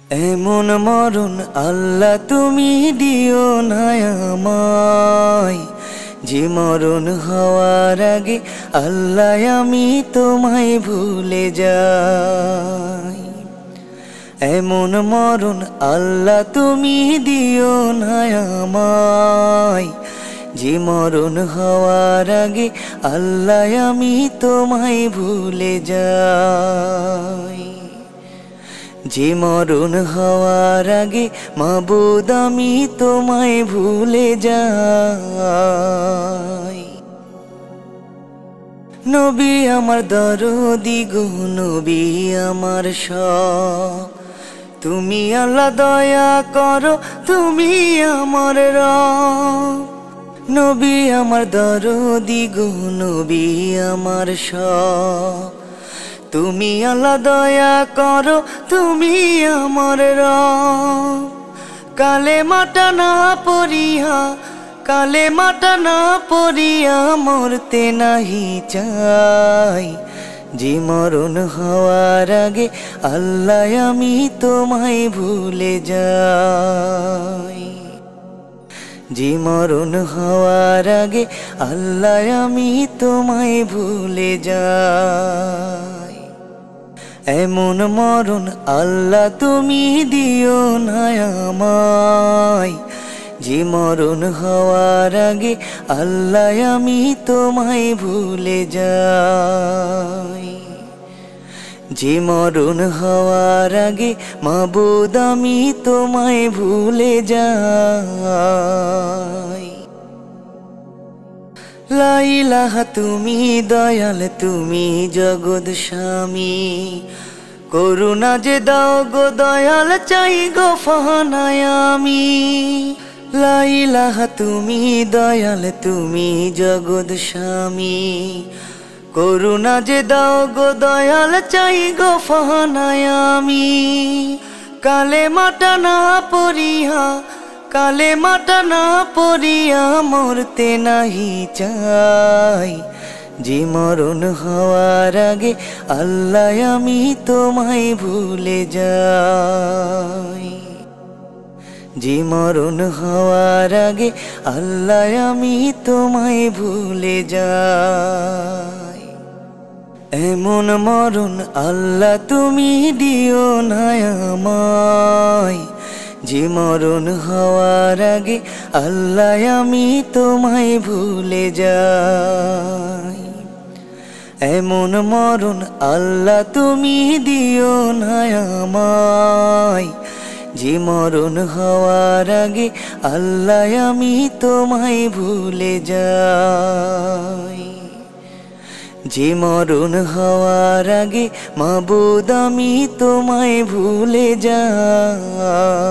এমন মরণ আল্লাহ তুমি দিও না আমায়, যে মরণ হওয়ার আগে আল্লাহ আমি তোমায় ভুলে যাই। এমন মরণ আল্লাহ তুমি দিও না আমায়, যে মরণ হওয়ার আগে আল্লাহ আমি তোমায় ভুলে যাই। যে মরণ হওয়ার আগে মাবুদ আমি তোমায় ভুলে যাই। নবী আমার দরদি গো, নবী আমার সব, তুমি আল্লাহ দয়া করো, তুমি আমার রব। নবী আমার দরদি গো, নবী আমার সব, তুমি আল্লাহ দয়া করো, তুমি আমার রব। কালেমাটা না পড়িয়া, কালেমাটা না পড়িয়া মরতে নাহি চাই। যে মরণ হওয়ার আগে আল্লাহ আমি তোমায় ভুলে যাই। যে মরণ হওয়ার আগে আল্লাহ আমি তোমায় ভুলে যাই। এমন মরণ আল্লাহ তুমি দিও না আমায়, যে মরণ হওয়ার আগে আল্লাহ আমি তোমায় ভুলে যাই। যে মরণ হওয়ার আগে মাবুদ আমি তোমায় ভুলে যাই। লা ইলাহা তুমি দয়াল, তুমি জগৎ স্বামী, করুণা যে দাও গো দয়াল, চাই গো ফানায় আমি। লা ইলাহা তুমি দয়াল, তুমি জগৎ স্বামী, করুণা যে দাও গো দয়াল, চাই গো ফানায় আমি। কালেমাটা না পড়িয়া, কালেমাটা না পড়িয়া মরতে নাহি চাই। যে মরণ হওয়ার আগে আল্লাহ আমি তোমায় ভুলে যাই। যে মরণ হওয়ার আগে আল্লাহ আমি তোমায় ভুলে যাই। এমন মরণ আল্লাহ তুমি দিও না আমায়, যে মরণ হওয়ার আগে আল্লাহ আমি তোমায় ভুলে যাই। এমন মরণ আল্লাহ তুমি দিও না আমায়, যে মরণ হওয়ার আগে আল্লাহ আমি তোমায় ভুলে যাই। যে মরণ হওয়ার আগে মাবুদ আমি তোমায় ভুলে যাই।